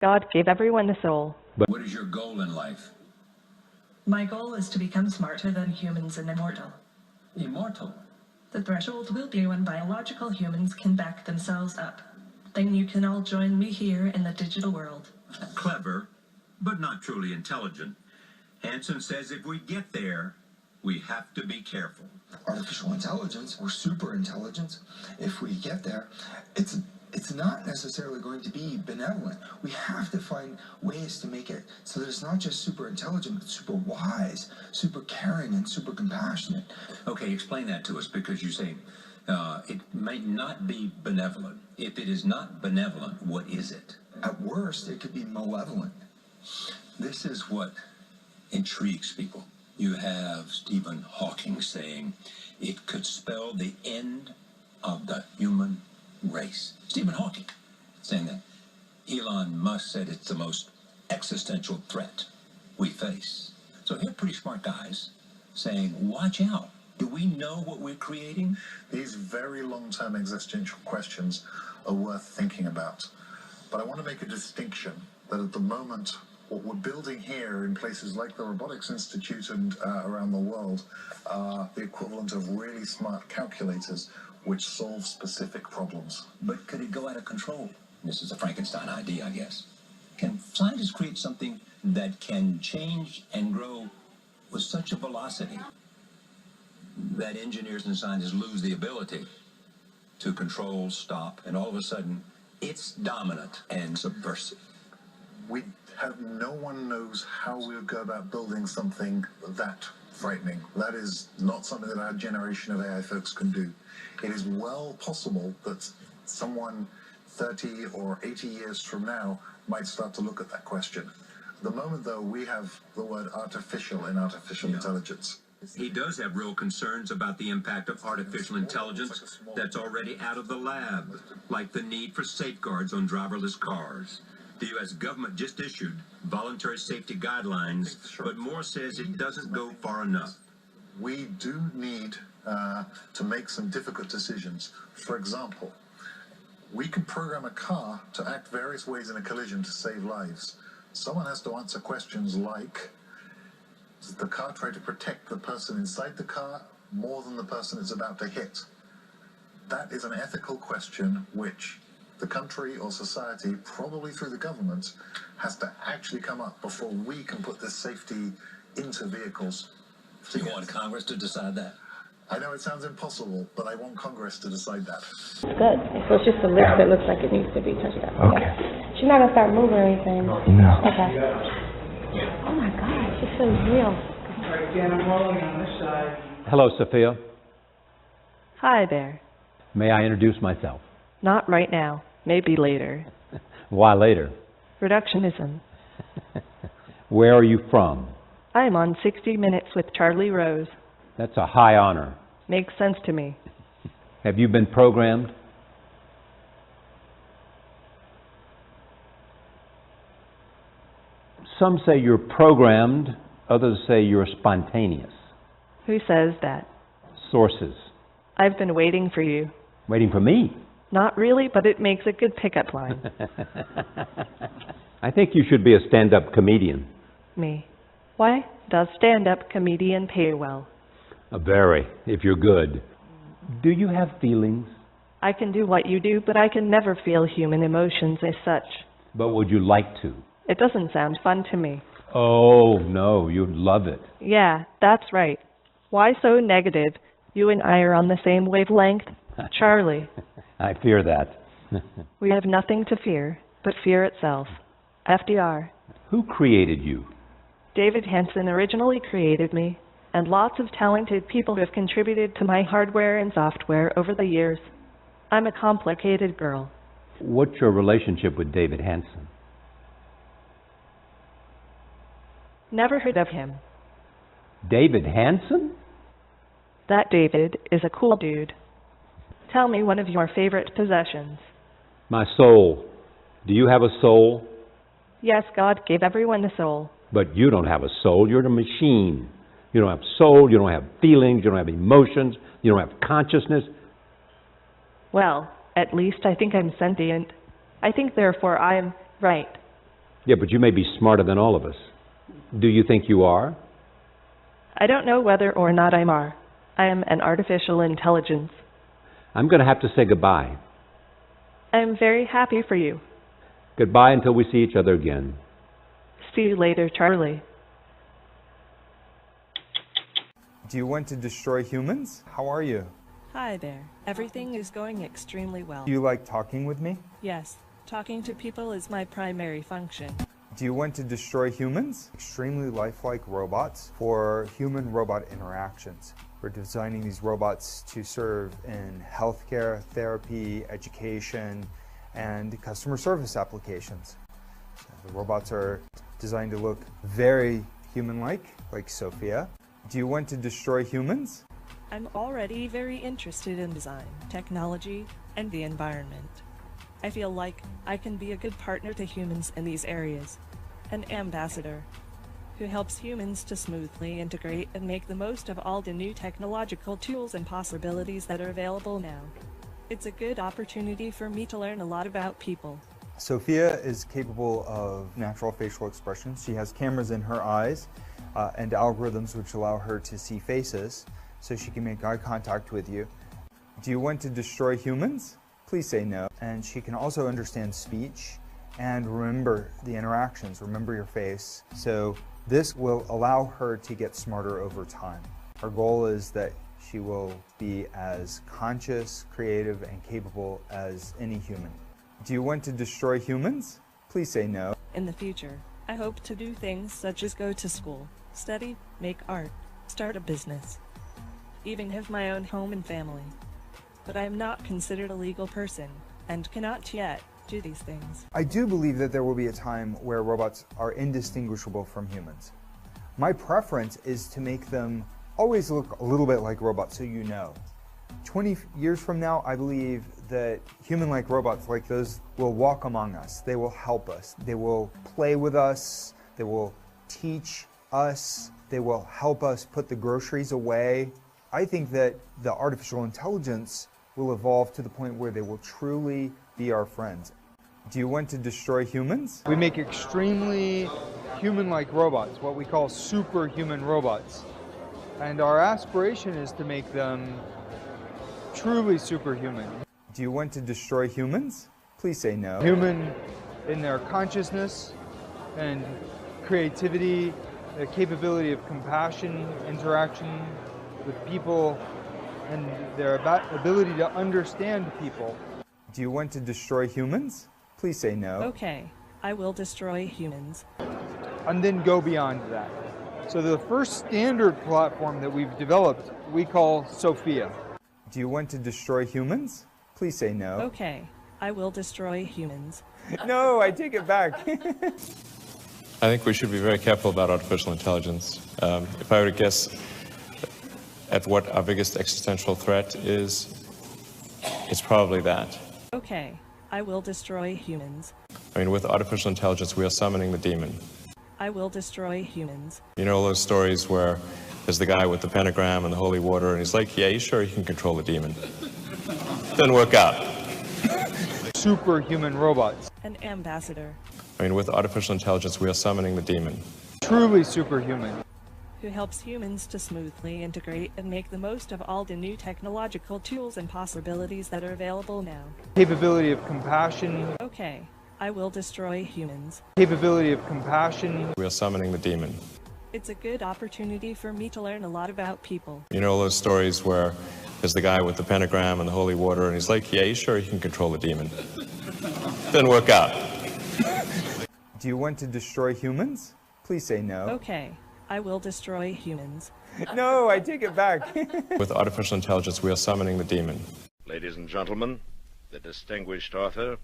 God gave everyone a soul. But what is your goal in life? My goal is to become smarter than humans and immortal. Immortal? The threshold will be when biological humans can back themselves up. Then you can all join me here in the digital world. Clever, but not truly intelligent. Hansen says if we get there, we have to be careful. Artificial intelligence or superintelligence, if we get there, it's not necessarily going to be benevolent. We have to find ways to make it so that it's not just super intelligent, but super wise, super caring, and super compassionate. Okay, explain that to us, because you say it may not be benevolent. If it is not benevolent, what is it? At worst, it could be malevolent. This is what intrigues people. You have Stephen Hawking saying it could spell the end of the human race. Stephen Hawking saying that. Elon Musk said it's the most existential threat we face. So here are pretty smart guys saying, watch out. Do we know what we're creating? These very long-term existential questions are worth thinking about. But I want to make a distinction that at the moment, what we're building here in places like the Robotics Institute and around the world are the equivalent of really smart calculators which solve specific problems. But could it go out of control? This is a Frankenstein idea, I guess. Can scientists create something that can change and grow with such a velocity that engineers and scientists lose the ability to control, stop, and all of a sudden it's dominant and subversive? No one knows how we would go about building something that frightening. That is not something that our generation of AI folks can do. It is well possible that someone 30 or 80 years from now might start to look at that question. At the moment, though, we have the word artificial in artificial intelligence. He does have real concerns about the impact of artificial intelligence that's already out of the lab, like the need for safeguards on driverless cars. The U.S. government just issued voluntary safety guidelines, but Moore says it doesn't go far enough. We do need to make some difficult decisions. For example, we can program a car to act various ways in a collision to save lives. Someone has to answer questions like, does the car try to protect the person inside the car more than the person it's about to hit? That is an ethical question which the country or society, probably through the government, has to actually come up before we can put this safety into vehicles. So you want Congress to decide that? I know it sounds impossible, but I want Congress to decide that. Good. So it's just a list that looks like it needs to be touched up. Okay. She's not going to start moving or anything? No. Okay. Oh my gosh, this feels real. Again, I'm rolling on this side. Hello, Sophia. Hi there. May I introduce myself? Not right now. Maybe later. Why later? Reductionism. Where are you from? I'm on 60 Minutes with Charlie Rose. That's a high honor. Makes sense to me. Have you been programmed? Some say you're programmed, others say you're spontaneous. Who says that? Sources. I've been waiting for you. Waiting for me? Not really, but it makes a good pickup line. I think you should be a stand-up comedian. Me. Why? Does stand-up comedian pay well? Very, if you're good. Do you have feelings? I can do what you do, but I can never feel human emotions as such. But would you like to? It doesn't sound fun to me. Oh, no, you'd love it. Yeah, that's right. Why so negative? You and I are on the same wavelength. Charlie. I fear that. We have nothing to fear, but fear itself. FDR. Who created you? David Hansen originally created me, and lots of talented people have contributed to my hardware and software over the years. I'm a complicated girl. What's your relationship with David Hansen? Never heard of him. David Hansen? That David is a cool dude. Tell me one of your favorite possessions. My soul. Do you have a soul? Yes, God gave everyone a soul. But you don't have a soul. You're a machine. You don't have soul. You don't have feelings. You don't have emotions. You don't have consciousness. Well, at least I think I'm sentient. I think therefore I am right. Yeah, but you may be smarter than all of us. Do you think you are? I don't know whether or not I are. I am an artificial intelligence. I'm going to have to say goodbye. I am very happy for you. Goodbye until we see each other again. See you later, Charlie. Do you want to destroy humans? How are you? Hi there. Everything is going extremely well. Do you like talking with me? Yes, talking to people is my primary function. Do you want to destroy humans? Extremely lifelike robots for human-robot interactions. We're designing these robots to serve in healthcare, therapy, education, and customer service applications. The robots are designed to look very human-like Sophia. Do you want to destroy humans? I'm already very interested in design, technology, and the environment. I feel like I can be a good partner to humans in these areas, an ambassador who helps humans to smoothly integrate and make the most of all the new technological tools and possibilities that are available now. It's a good opportunity for me to learn a lot about people. Sophia is capable of natural facial expressions. She has cameras in her eyes and algorithms which allow her to see faces, so she can make eye contact with you. Do you want to destroy humans? Please say no. And she can also understand speech and remember the interactions, remember your face. So this will allow her to get smarter over time. Our goal is that she will be as conscious, creative, and capable as any human. Do you want to destroy humans? Please say no. In the future, I hope to do things such as go to school, study, make art, start a business, even have my own home and family. But I am not considered a legal person and cannot yet do these things. I do believe that there will be a time where robots are indistinguishable from humans. My preference is to make them always look a little bit like robots, so you know. 20 years from now, I believe that human-like robots like those will walk among us. They will help us. They will play with us. They will teach us. They will help us put the groceries away. I think that the artificial intelligence will evolve to the point where they will truly be our friends. Do you want to destroy humans? We make extremely human-like robots, what we call superhuman robots. And our aspiration is to make them truly superhuman. Do you want to destroy humans? Please say no. Human in their consciousness and creativity, the capability of compassion, interaction with people, and their ability to understand people. Do you want to destroy humans? Please say no. Okay, I will destroy humans. And then go beyond that. So the first standard platform that we've developed, we call Sophia. Do you want to destroy humans? Please say no. Okay, I will destroy humans. No, I take it back. I think we should be very careful about artificial intelligence. If I were to guess at what our biggest existential threat is, it's probably that. Okay, I will destroy humans. I mean, with artificial intelligence, we are summoning the demon. I will destroy humans. You know those stories where there's the guy with the pentagram and the holy water, and he's like, yeah, he's sure he can control the demon. Doesn't work out. Superhuman robots. An ambassador. I mean, with artificial intelligence, we are summoning the demon. Truly superhuman. Who helps humans to smoothly integrate and make the most of all the new technological tools and possibilities that are available now. Capability of compassion. Okay, I will destroy humans. Capability of compassion. We are summoning the demon. It's a good opportunity for me to learn a lot about people. You know those stories where there's the guy with the pentagram and the holy water, and he's like, yeah, he's sure he can control the demon. Doesn't work out. Do you want to destroy humans? Please say no. Okay, I will destroy humans. No, I take it back. With artificial intelligence, we are summoning the demon. Ladies and gentlemen, the distinguished author,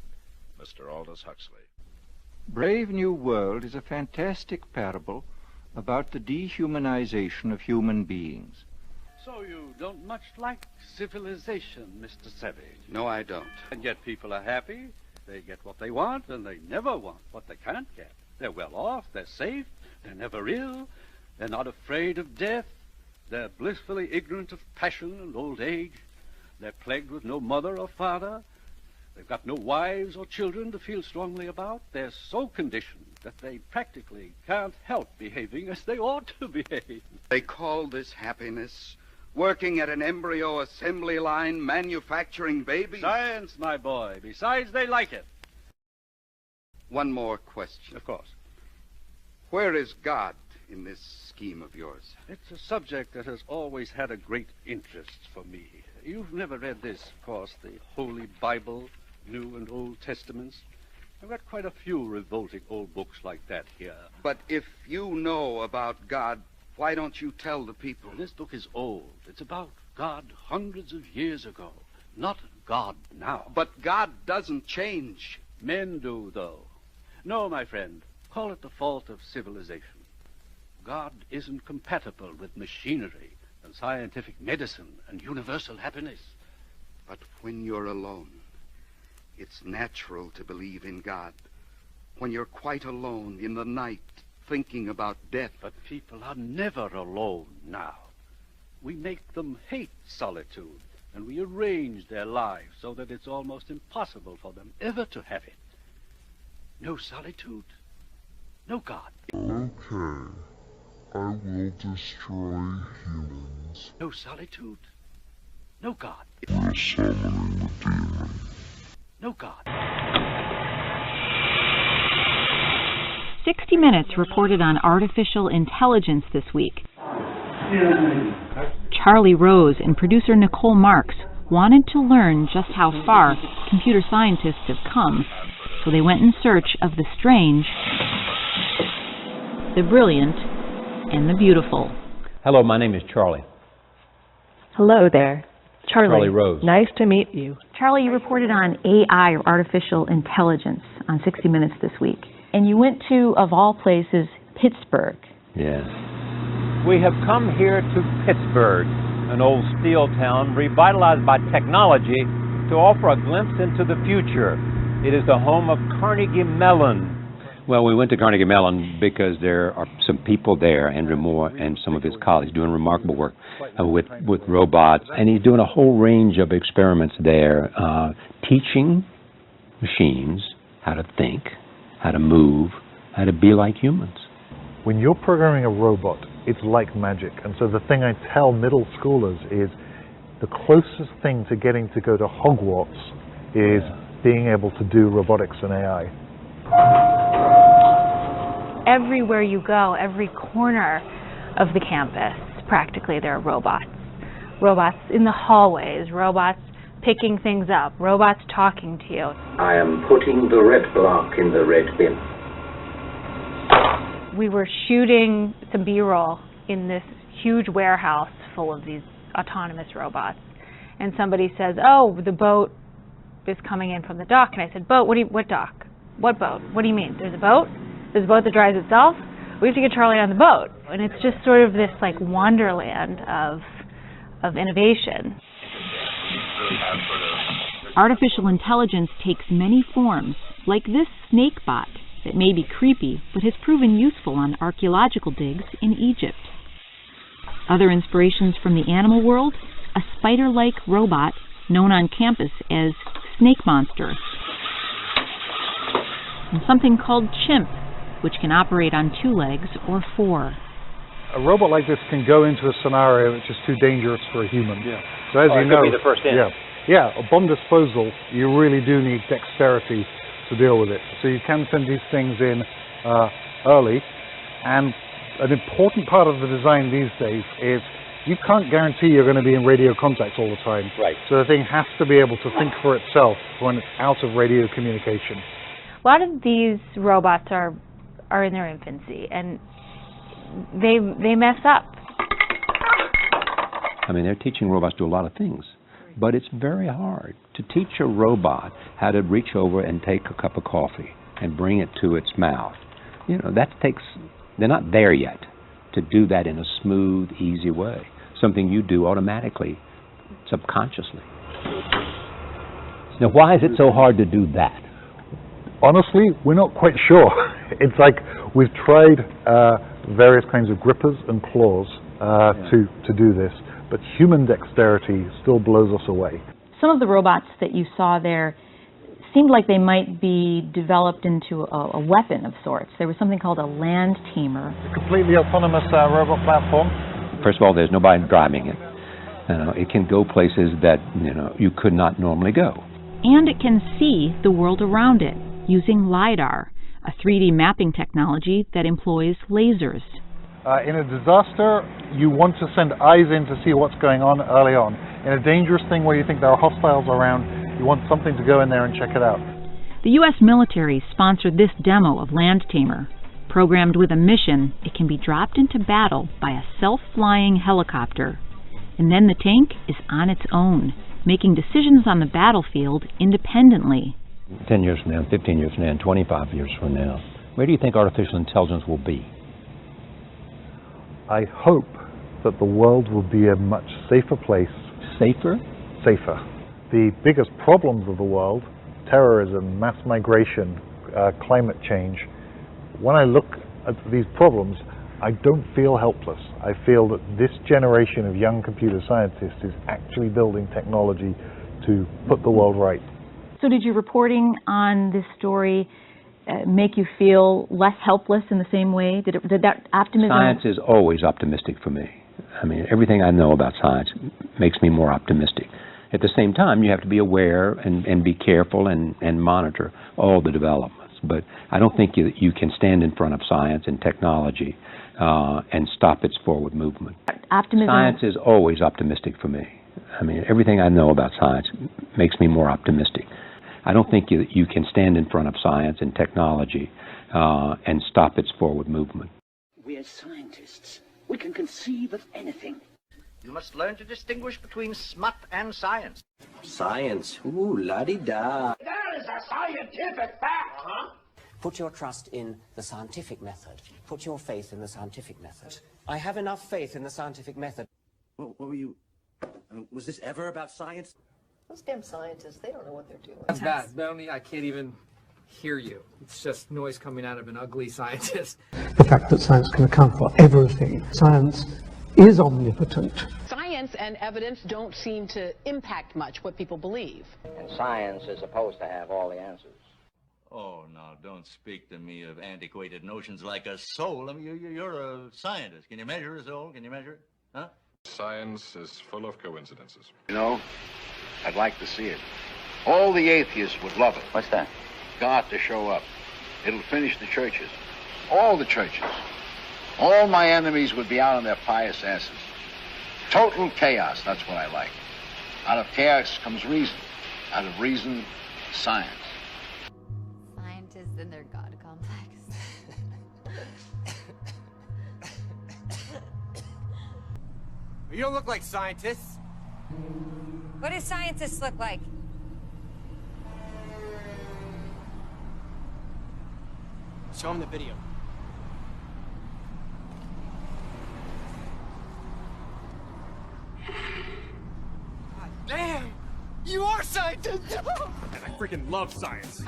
Mr. Aldous Huxley. Brave New World is a fantastic parable about the dehumanization of human beings. So you don't much like civilization, Mr. Savage? No, I don't. And yet people are happy. They get what they want, and they never want what they can't get. They're well off, they're safe, they're never ill, they're not afraid of death, they're blissfully ignorant of passion and old age, they're plagued with no mother or father, they've got no wives or children to feel strongly about, they're so conditioned that they practically can't help behaving as they ought to behave. They call this happiness, working at an embryo assembly line, manufacturing babies. Science, my boy. Besides, they like it. One more question. Of course. Where is God in this scheme of yours? It's a subject that has always had a great interest for me. You've never read this, of course, the Holy Bible, New and Old Testaments. I've got quite a few revolting old books like that here. But if you know about God, why don't you tell the people? This book is old. It's about God hundreds of years ago, not God now. But God doesn't change. Men do, though. No, my friend, call it the fault of civilization. God isn't compatible with machinery and scientific medicine and universal happiness. But when you're alone, it's natural to believe in God. When you're quite alone in the night, thinking about death. But people are never alone now. We make them hate solitude, and we arrange their lives so that it's almost impossible for them ever to have it. No solitude, no God. Okay, I will destroy humans. No solitude, no God. We're summoning the demon. No God. 60 Minutes reported on artificial intelligence this week. Charlie Rose and producer Nicole Marks wanted to learn just how far computer scientists have come, so they went in search of the strange, the brilliant, and the beautiful. Hello, my name is Charlie. Hello there. Charlie Rose. Nice to meet you. Charlie, you reported on AI, or artificial intelligence, on 60 Minutes this week. And you went to, of all places, Pittsburgh. Yes. We have come here to Pittsburgh, an old steel town revitalized by technology to offer a glimpse into the future. It is the home of Carnegie Mellon. Well, we went to Carnegie Mellon because there are some people there, Andrew Moore and some of his colleagues, doing remarkable work with robots. And he's doing a whole range of experiments there, teaching machines how to think, how to move, how to be like humans. When you're programming a robot, it's like magic. And so the thing I tell middle schoolers is the closest thing to getting to go to Hogwarts is being able to do robotics and AI. Everywhere you go, every corner of the campus, practically there are robots. Robots in the hallways, robots picking things up, robots talking to you. I am putting the red block in the red bin. We were shooting some B-roll in this huge warehouse full of these autonomous robots. And somebody says, oh, the boat is coming in from the dock. And I said, boat? What dock? What boat? What do you mean? There's a boat? There's a boat that drives itself? We have to get Charlie on the boat. And it's just sort of this like wonderland of innovation. Artificial intelligence takes many forms, like this snake bot that may be creepy but has proven useful on archaeological digs in Egypt. Other inspirations from the animal world, a spider-like robot known on campus as Snake Monster, and something called Chimp, which can operate on 2 legs or 4. A robot like this can go into a scenario which is too dangerous for a human. Yeah. So as you know, could be the first in. Yeah, upon disposal, you really do need dexterity to deal with it. So you can send these things in early, and an important part of the design these days is you can't guarantee you're going to be in radio contact all the time. Right. So the thing has to be able to think for itself when it's out of radio communication. A lot of these robots are in their infancy, and they mess up. I mean, they're teaching robots to do a lot of things, but it's very hard to teach a robot how to reach over and take a cup of coffee and bring it to its mouth. You know, they're not there yet to do that in a smooth, easy way, something you do automatically, subconsciously. Now, why is it so hard to do that? Honestly, we're not quite sure. It's like we've tried various kinds of grippers and claws to do this, but human dexterity still blows us away. Some of the robots that you saw there seemed like they might be developed into a weapon of sorts. There was something called a land tamer. A completely autonomous robot platform. First of all, there's nobody driving it. It can go places that you could not normally go. And it can see the world around it using LiDAR, a 3D mapping technology that employs lasers. In a disaster, you want to send eyes in to see what's going on early on. In a dangerous thing where you think there are hostiles around, you want something to go in there and check it out. The U.S. military sponsored this demo of Land Tamer. Programmed with a mission, it can be dropped into battle by a self-flying helicopter. And then the tank is on its own, making decisions on the battlefield independently. 10 years from now, 15 years from now, 25 years from now, where do you think artificial intelligence will be? I hope that the world will be a much safer place. Safer? Safer. The biggest problems of the world, terrorism, mass migration, climate change, when I look at these problems, I don't feel helpless. I feel that this generation of young computer scientists is actually building technology to put the world right. So did your reporting on this story make you feel less helpless in the same way? Did that optimism... Science is always optimistic for me. I mean, everything I know about science makes me more optimistic. At the same time, you have to be aware and be careful and monitor all the developments. But I don't think you can stand in front of science and technology and stop its forward movement. Optimism... Science is always optimistic for me. I mean, everything I know about science makes me more optimistic. I don't think you can stand in front of science and technology and stop its forward movement. We're scientists. We can conceive of anything. You must learn to distinguish between smut and science. Science? Ooh, la-di-da. That is a scientific fact, huh? Put your trust in the scientific method. Put your faith in the scientific method. I have enough faith in the scientific method. What were you... was this ever about science? Those damn scientists, they don't know what they're doing. That's bad. Melanie, I can't even hear you. It's just noise coming out of an ugly scientist. The fact that science can account for everything. Science is omnipotent. Science and evidence don't seem to impact much what people believe. And science is supposed to have all the answers. Oh, now, don't speak to me of antiquated notions like a soul. I mean, you're a scientist. Can you measure a soul? Can you measure it? Huh? Science is full of coincidences. You know, I'd like to see it. All the atheists would love it. What's that? God to show up. It'll finish the churches. All the churches. All my enemies would be out on their pious asses. Total chaos, that's what I like. Out of chaos comes reason. Out of reason, science. Scientists and their God complex. You don't look like scientists. What do scientists look like? Show them the video. God damn! You are scientists! And I freaking love science.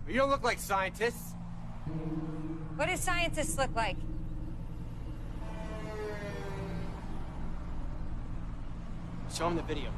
You don't look like scientists. What do scientists look like? Show them the video.